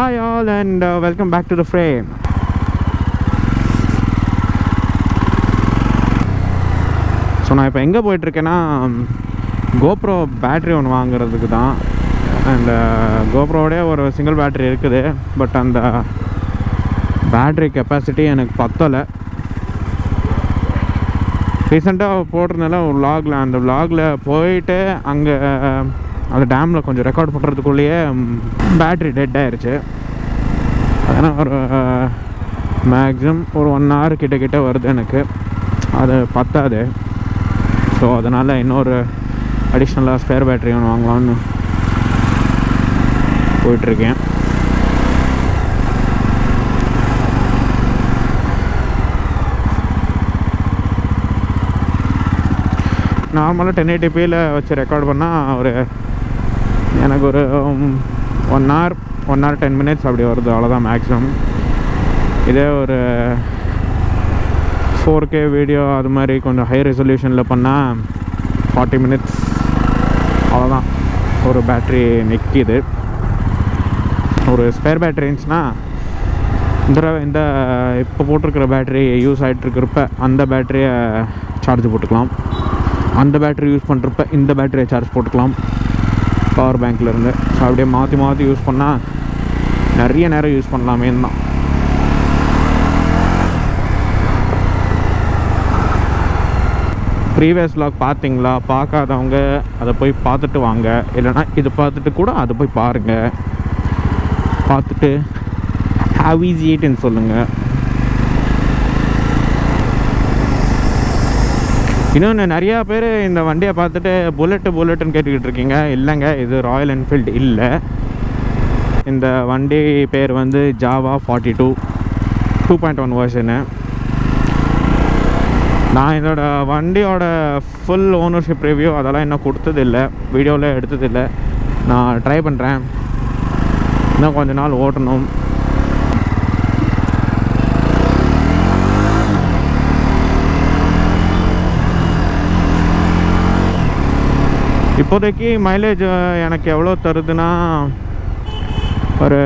Hi all and welcome back to the frame. So நான் இப்போ எங்கே போயிட்டுருக்கேன்னா GoPro பேட்ரி ஒன்று வாங்குறதுக்கு தான். அண்ட் GoProவோடே ஒரு சிங்கிள் பேட்ரி இருக்குது, பட் அந்த பேட்ரி கெப்பாசிட்டி எனக்கு பத்தலை. ரீசெண்டாக போட்டிருந்தால ஒரு விலாகில், அந்த விலாகில் போயிட்டு அங்கே அந்த டேமில் கொஞ்சம் ரெக்கார்ட் பண்ணுறதுக்குள்ளேயே பேட்ரி டெட் ஆயிடுச்சு. அதனால் ஒரு மேக்ஸிமம் ஒரு 1 hour கிட்ட வருது எனக்கு, அது பத்தாது. ஸோ அதனால் இன்னொரு அடிஷ்னலாக ஸ்பேர் பேட்ரி ஒன்று வாங்கலான்னு போயிட்டுருக்கேன். நார்மலாக 1080pயில் வச்சு ரெக்கார்ட் பண்ணால் எனக்கு ஒரு 1 hour 10 minutes அப்படி வருது, அவ்வளோதான் மேக்ஸிமம். இதே ஒரு 4K வீடியோ அது மாதிரி கொஞ்சம் ஹை ரெசல்யூஷனில் பண்ணால் 40 minutes, அவ்வளோதான். ஒரு பேட்ரி நிற்கிது. ஒரு ஸ்பேர் பேட்ரி இருந்துச்சுன்னா இந்த இப்போ போட்டிருக்கிற பேட்ரி யூஸ் ஆகிட்டுருக்கிறப்ப அந்த பேட்டரியை சார்ஜ் போட்டுக்கலாம், அந்த பேட்ரி யூஸ் பண்ணுறப்ப இந்த பேட்டரியை சார்ஜ் போட்டுக்கலாம் பவர் பேங்க்லேருந்து. ஸோ அப்படியே மாற்றி யூஸ் பண்ணால் நிறைய நேரம் யூஸ் பண்ணலாமே தான். ப்ரீவியஸ் vlog பார்த்தீங்களா? பார்க்காதவங்க அதை போய் பார்த்துட்டு வாங்க, இல்லைனா இது பார்த்துட்டு கூட அதை போய் பாருங்கள். பார்த்துட்டு ஹவ் இஸ் இட்னு சொல்லுங்கள். இன்னொன்று, நிறையா பேர் இந்த வண்டியை பார்த்துட்டு புல்லட்டுன்னு கேட்டுக்கிட்டு இருக்கீங்க. இல்லைங்க, இது ராயல் என்ஃபீல்டு இல்லை. இந்த வண்டி பேர் வந்து Jawa42 2.1 வெர்ஷனு. நான் இதோட வண்டியோட ஃபுல் ஓனர்ஷிப் ரிவ்யூ அதெல்லாம் இன்னும் கொடுத்ததில்லை, வீடியோவில் எடுத்ததில்லை. நான் ட்ரை பண்ணுறேன், இன்னும் கொஞ்ச நாள் ஓட்டணும். இப்போதைக்கு மைலேஜ் எனக்கு எவ்வளோ தருதுன்னா ஒரு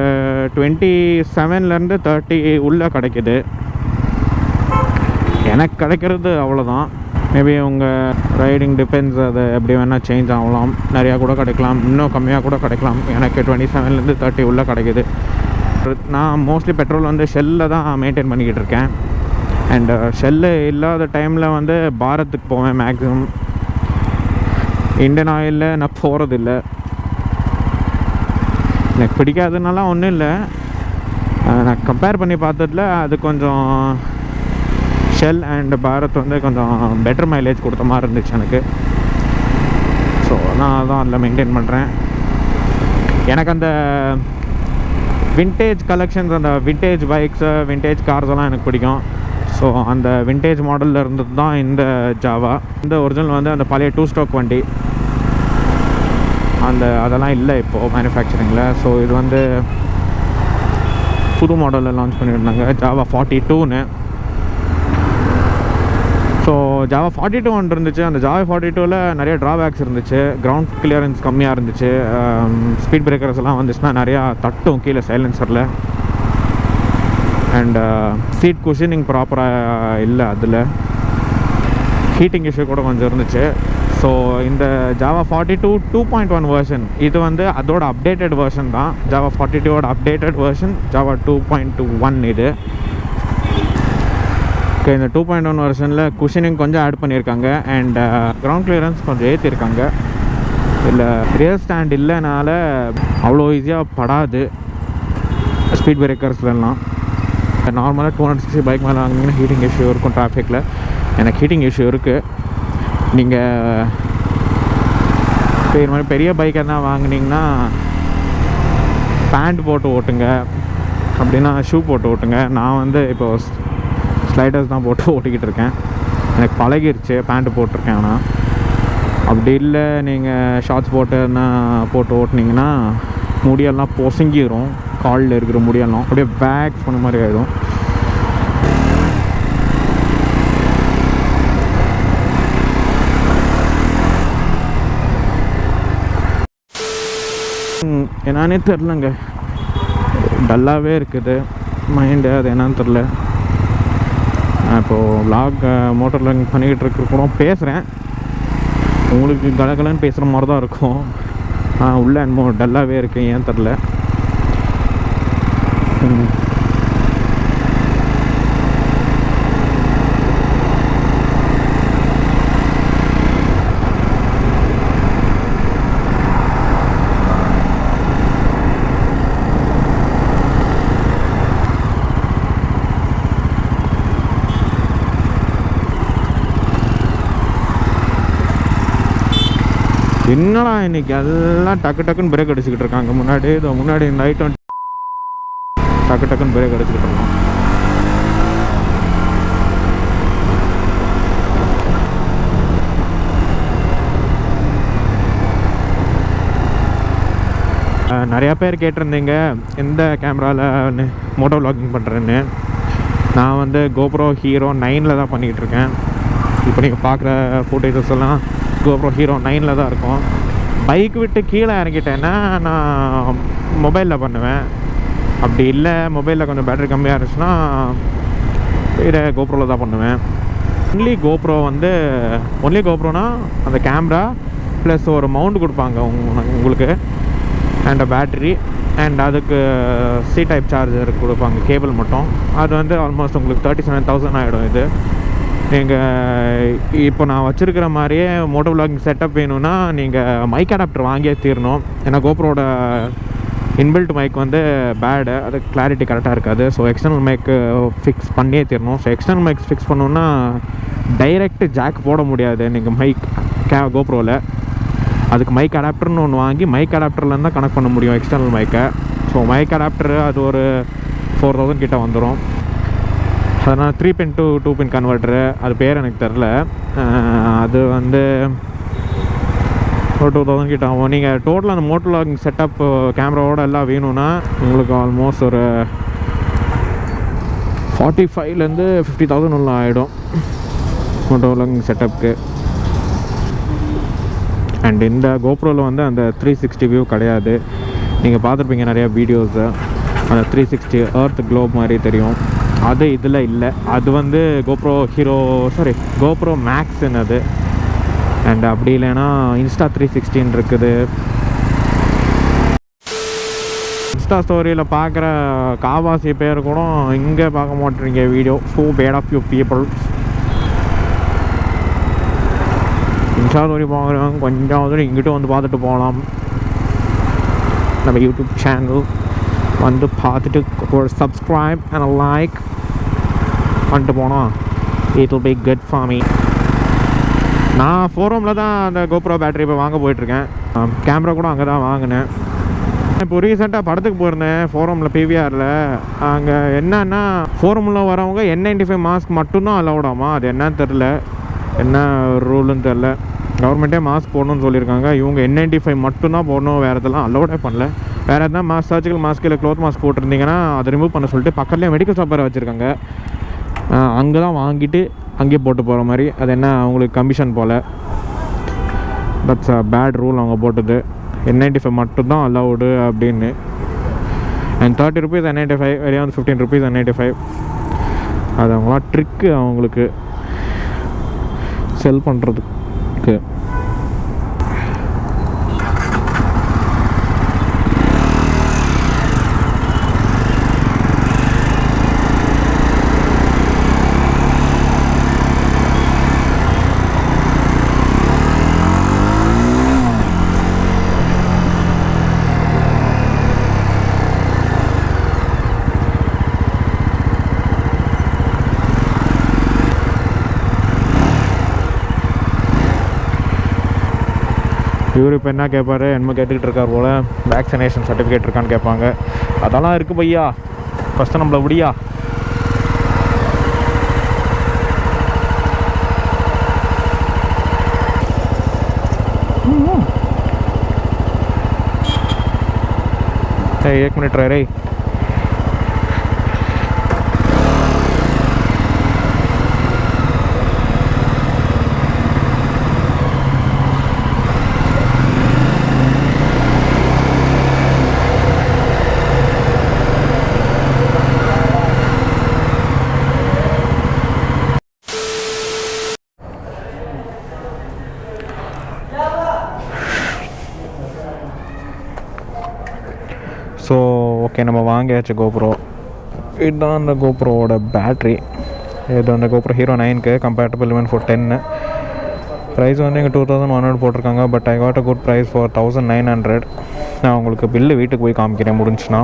27லேருந்து 30 உள்ளே கிடைக்கிது. எனக்கு கிடைக்கிறது அவ்வளோதான். மேபி உங்கள் ரைடிங் டிபெண்ட்ஸ், அது எப்படி வேணால் சேஞ்ச் ஆகலாம். நிறையா கூட கிடைக்கலாம், இன்னும் கம்மியாக கூட கிடைக்கலாம். எனக்கு 27லேருந்து 30 உள்ளே கிடைக்கிது. நான் மோஸ்ட்லி பெட்ரோல் வந்து ஷெல்லில் தான் மெயின்டைன் பண்ணிக்கிட்டு இருக்கேன். அண்டு ஷெல்லு இல்லாத டைமில் வந்து பாரத்துக்கு போவேன் மேக்ஸிமம். இண்டியன் ஆயிலில் நான் போகிறதில்ல, எனக்கு பிடிக்காதுனாலாம் ஒன்றும் இல்லை. நான் கம்பேர் பண்ணி பார்த்ததில் அது கொஞ்சம் ஷெல் அண்ட் பாரத் வந்து கொஞ்சம் பெட்டர் மைலேஜ் கொடுத்த மாதிரி இருந்துச்சு எனக்கு. ஸோ நான் அதான் அதில் மெயின்டைன் பண்ணுறேன். எனக்கு அந்த விண்டேஜ் கலெக்ஷன்ஸ், அந்த விண்டேஜ் பைக்ஸு, விண்டேஜ் கார்ஸ் எல்லாம் எனக்கு பிடிக்கும். ஸோ அந்த விண்டேஜ் மாடலில் இருந்தது தான் இந்த ஜாவா. இந்த ஒரிஜினல் வந்து அந்த பழைய 2 stroke வண்டி, அதெல்லாம் இல்லை இப்போது மேனுஃபேக்சரிங்கில். ஸோ இது வந்து புது மாடலில் லான்ச் பண்ணியிருந்தாங்க, Jawa42ன்னு. ஸோ Jawa42 ஒன்று இருந்துச்சு. அந்த Jawa42ல் நிறைய ட்ராபேக்ஸ் இருந்துச்சு. கிரவுண்ட் கிளியரன்ஸ் கம்மியாக இருந்துச்சு. ஸ்பீட் பிரேக்கர்ஸ் எல்லாம் வந்துச்சுன்னா நிறையா தட்டும் கீழே சைலன்சரில். அண்ட் சீட் குஷனிங் ப்ராப்பராக இல்லை, அதில் ஹீட்டிங் இஷ்யூ கூட கொஞ்சம் இருந்துச்சு. ஸோ இந்த Jawa42 2.1 வெர்ஷன், இது வந்து அதோட அப்டேட்டட் வெர்ஷன் தான். Jawa42ஓட அப்டேட்டட் வெர்ஷன் Jawa 2.1 இது. ஓகே, இந்த 2.1 வெர்ஷனில் குஷனிங் கொஞ்சம் ஆட் பண்ணியிருக்காங்க. அண்ட் கிரவுண்ட் கிளியரன்ஸ் கொஞ்சம் ஏற்றிருக்காங்க. இல்லை ரியர் ஸ்டாண்ட் இல்லைனால அவ்வளோ ஈஸியாக படாது ஸ்பீட் பிரேக்கர்ஸ்லாம். நார்மலாக 260 பைக் மேலே வாங்கினீங்கன்னா ஹீட்டிங் இஷ்யூ இருக்கும் டிராஃபிக்கில். எனக்கு ஹீட்டிங் இஷ்யூ இருக்குது. நீங்கள் இது மாதிரி பெரிய பைக் என்ன வாங்கினீங்கன்னா பேண்ட் போட்டு ஓட்டுங்க, அப்படின்னா ஷூ போட்டு ஓட்டுங்க. நான் வந்து இப்போது ஸ்லைடர்ஸ் தான் போட்டு ஓட்டிக்கிட்டு இருக்கேன். எனக்கு பழகிருச்சு பேண்ட்டு போட்டிருக்கேன். ஆனால் அப்படி இல்லை, நீங்கள் ஷார்ட்ஸ் போட்டு ஓட்டினீங்கன்னா முடியெல்லாம் பொசுங்கிடும். காலில் இருக்கிற முடியெல்லாம் அப்படியே பேக் பண்ண மாதிரி ஆகிடும். என்னானே தெரிலங்க, டல்லாகவே இருக்குது மைண்டு. அது என்னன்னு தெரில. நான் இப்போது vlog மோட்டர் லாகிங் பண்ணிக்கிட்டு இருக்க கூட பேசுகிறேன். உங்களுக்கு கலகலன்னு பேசுகிற மாதிரி தான் இருக்கும். உள்ளே என்னமோ டல்லாகவே இருக்கேன், ஏன் தெரில. என்னடா இன்னைக்கு எல்லாம் டக்கு டக்குன்னு பிரேக் அடிச்சுக்கிட்டு இருக்காங்க. முன்னாடி நைட் டக்கு டக்குன்னு பிரேக் அடிச்சுக்கிட்டு இருக்கோம். நிறையா பேர் கேட்டிருந்தீங்க எந்த கேமராவில் மோட்டோ vlogging பண்ணுறேன்னு. நான் வந்து GoPro Hero 9 தான் பண்ணிக்கிட்டு இருக்கேன். இப்போ நீங்கள் பார்க்குற ஃபோட்டோஸ் எல்லாம் GoPro Hero 9 தான் இருக்கும். பைக் விட்டு கீழே இறங்கிட்டேன்னா நான் மொபைலில் பண்ணுவேன். அப்படி இல்லை மொபைலில் கொஞ்சம் பேட்டரி கம்மியாக இருந்துச்சுன்னா வேறு GoProவில் தான் பண்ணுவேன். ஒன்லி GoProனா அந்த கேமரா ப்ளஸ் ஒரு மவுண்ட் கொடுப்பாங்க உங்களுக்கு, அண்ட் பேட்ரி, அண்ட் அதுக்கு C டைப் சார்ஜர் கொடுப்பாங்க, கேபிள் மட்டும். அது வந்து ஆல்மோஸ்ட் உங்களுக்கு 37,000 ஆகிடும். இது நீங்கள் இப்போ நான் வச்சுருக்கிற மாதிரியே மோட்டோ vlogging செட்டப் வேணும்னா நீங்கள் மைக் அடாப்டர் வாங்கியே தீரணும். ஏன்னா GoProட இன்பில்ட் மைக் வந்து பேடு, அது கிளாரிட்டி கரெக்டாக இருக்காது. ஸோ எக்ஸ்டர்னல் மைக்கு ஃபிக்ஸ் பண்ணியே தீரணும். ஸோ எக்ஸ்டர்னல் மைக் ஃபிக்ஸ் பண்ணணுன்னா டைரெக்ட் ஜாக் போட முடியாது நீங்கள் மைக் GoProவில். அதுக்கு மைக் அடாப்டர்னு ஒன்று வாங்கி மைக் அடாப்டர்லேருந்து தான் கனெக்ட் பண்ண முடியும் எக்ஸ்டர்னல் மைக்கை. ஸோ மைக் அடாப்டர் அது ஒரு 4,000 கிட்ட வந்துடும். அதனால் 3 pin to 2 pin கன்வெர்ட்ரு, அது பேர் எனக்கு தெரில. அது வந்து ஒரு 2,000 கிட்ட ஆகும். நீங்கள் டோட்டலாக அந்த மோட்டோ vlogging செட்டப் கேமராவோட எல்லாம் வேணும்னா உங்களுக்கு ஆல்மோஸ்ட் ஒரு 45,000 50,000 உள்ள ஆகிடும் மோட்டோ vlogging செட்டப்புக்கு. அண்ட் இந்த GoProவில் வந்து அந்த 360 வியூ கிடையாது. நீங்கள் பார்த்துருப்பீங்க நிறையா வீடியோஸு, அந்த 360 எர்த் க்ளோப் மாதிரி தெரியும். அது இதில் இல்லை. அது வந்து GoPro Maxன்னு அது. அண்ட் அப்படி இல்லைன்னா Insta 360 இருக்குது. இன்ஸ்டா ஸ்டோரியில் பார்க்குற காவாசி பேர் கூட இங்கே பார்க்க மாட்டேறீங்க video. So bad of you peoples. Insta story பார்க்குறவங்க கொஞ்சம் இங்கிட்ட வந்து பார்த்துட்டு போகலாம். நம்ம யூடியூப் சேனல் வந்து பார்த்துட்டு ஒரு சப்ஸ்கிரைப் அண்ட் லைக் பண்ணிட்டு போனோம். It will be good for me. நான் ஃபோரமில் தான் அந்த GoPro பேட்டரி இப்போ வாங்க போயிட்டுருக்கேன். கேமரா கூட அங்கே தான் வாங்கினேன். இப்போ ரீசெண்டாக படத்துக்கு போயிருந்தேன் ஃபோரமில் PVRல. அங்கே என்னன்னா ஃபோரமில் வரவங்க N95 மாஸ்க் மட்டும்தான் அலௌடாமா. அது என்னன்னு தெரில, என்ன ரூலுன்னு தெரில. கவர்மெண்ட்டே மாஸ்க் போடணும்னு சொல்லியிருக்காங்க. இவங்க N95 மட்டும்தான் போடணும், வேறு இதெல்லாம் அலௌடே பண்ணல. வேறு எதாவது மாஸ்க், சர்ஜிக்கல் மாஸ்க் இல்லை க்ளோத் மாஸ்க் போட்டிருந்தீங்கன்னா அதை ரிமூவ் பண்ண சொல்லிட்டு பக்கத்துலேயே மெடிக்கல் ஷாப் வேறு வச்சுருக்காங்க. அங்கே தான் வாங்கிட்டு அங்கேயே போட்டு போகிற மாதிரி. அது என்ன அவங்களுக்கு கமிஷன் போல். தட்ஸ் அ பேட் ரூல் அவங்க போட்டது. N95 மட்டும்தான் அலௌடு அப்படின்னு. அண்ட் 30 rupees N95, வெளியே வந்து 15 rupees N95. அது அவங்களாம் ட்ரிக்கு அவங்களுக்கு செல் பண்ணுறதுக்கு. இவர் இப்போ என்ன கேட்பார், என்னமோ கேட்டுக்கிட்டு இருக்கார் போல். வேக்சினேஷன் சர்டிஃபிகேட் இருக்கான்னு கேட்பாங்க. அதெல்லாம் இருக்குது பையா, ஃபஸ்ட்டு நம்மளை விடியா. एक मिनट रह रही. ஓகே நம்ம வாங்கியாச்சு GoPro. இதுதான் அந்த GoProவோட பேட்ரி. இது அந்த GoPro Hero 9க்கு கம்பேட்டபிள் ஈவன் ஃபார் 10. ப்ரைஸ் வந்து இங்கே 2100 போட்டிருக்காங்க. But I got a good price for 1900. நான் உங்களுக்கு பில்லு வீட்டுக்கு போய் காமிக்கிறேன் முடிஞ்சுன்னா.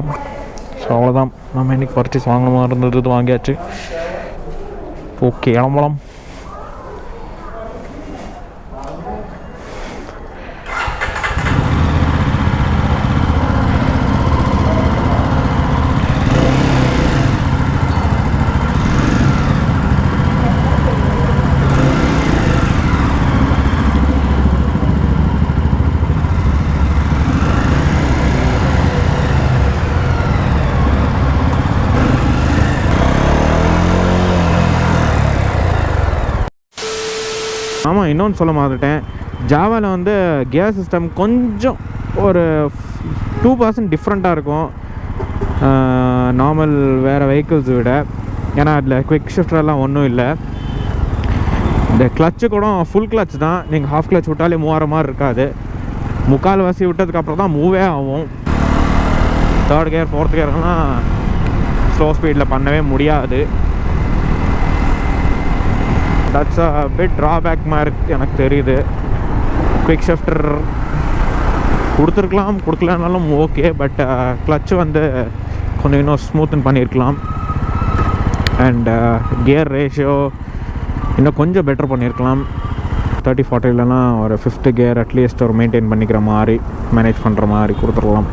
ஸோ அவ்வளோதான், நம்ம இன்றைக்கி பர்ச்சேஸ் வாங்கணும் இருந்தது வாங்கியாச்சு. ஓகே கிளம்பலாம். ஆமாம், இன்னொன்று சொல்ல மாட்டேன். ஜாவாவில் வந்து கியர் சிஸ்டம் கொஞ்சம் ஒரு 2% டிஃப்ரெண்ட்டாக இருக்கும் நார்மல் வேறு வெஹிக்கிள்ஸ் விட. ஏன்னா அதில் குவிக் ஷிஃப்டரெல்லாம் ஒன்றும் இல்லை. இந்த கிளச்சு கூட ஃபுல் கிளச் தான். நீங்கள் ஹாஃப் கிளச் விட்டாலே மூவார மாதிரி இருக்காது. முக்கால் வாசி விட்டதுக்கப்புறம் தான் மூவே ஆகும். 3rd கியர் 4th கியர்லாம் ஸ்லோ ஸ்பீடில் பண்ணவே முடியாது. தட்ஸ் அ பிட் ட்ராபேக் மாதிரி எனக்கு தெரியுது. குவிக் ஷிஃப்டர் கொடுக்கலனாலும் ஓகே. பட் கிளச்சு வந்து கொஞ்சம் இன்னும் ஸ்மூத்தன் பண்ணியிருக்கலாம். அண்ட் கியர் ரேஷியோ இன்னும் கொஞ்சம் பெட்டர் பண்ணியிருக்கலாம். 30-40லலாம் ஒரு 5th கியர் அட்லீஸ்ட் ஒரு மெயின்டைன் பண்ணிக்கிற மாதிரி, மேனேஜ் பண்ணுற மாதிரி கொடுத்துடலாம்.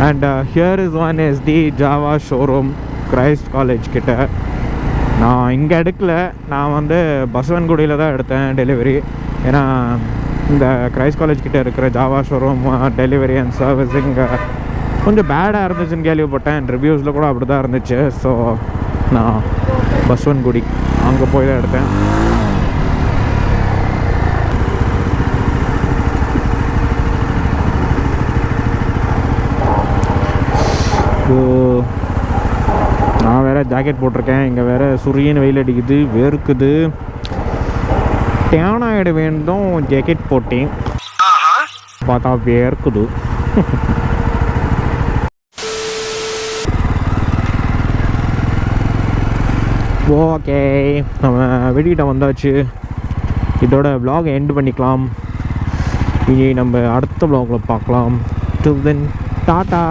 And here is one is the Java showroom Christ college கிட்ட. நான் இங்கே எடுக்கல, நான் வந்து பசவன்குடியில் தான் எடுத்தேன் டெலிவரி. ஏன்னா இந்த கிரைஸ்ட் காலேஜ் கிட்ட இருக்கிற Java showroom delivery and servicing கொஞ்சம் பேடாக இருந்துச்சுன்னு கேள்விப்பட்டேன். ரிவ்யூஸில் கூட அப்படி தான் இருந்துச்சு. ஸோ நான் பசவன்குடி அங்கே போய் தான் எடுத்தேன். நான் வேறு ஜாக்கெட் போட்டிருக்கேன். இங்கே வேறு சுரியன்னு வெயில் அடிக்குது, வேர்க்குது. டேன் ஆகிட வேண்டும் ஜாக்கெட் போட்டேன், பார்த்தா வேர்க்குது. ஓகே, நம்ம வெளியிட்ட வந்தாச்சு. இதோட vlog எண்ட் பண்ணிக்கலாம். இனி நம்ம அடுத்த vlogல பார்க்கலாம். Till then, Tata.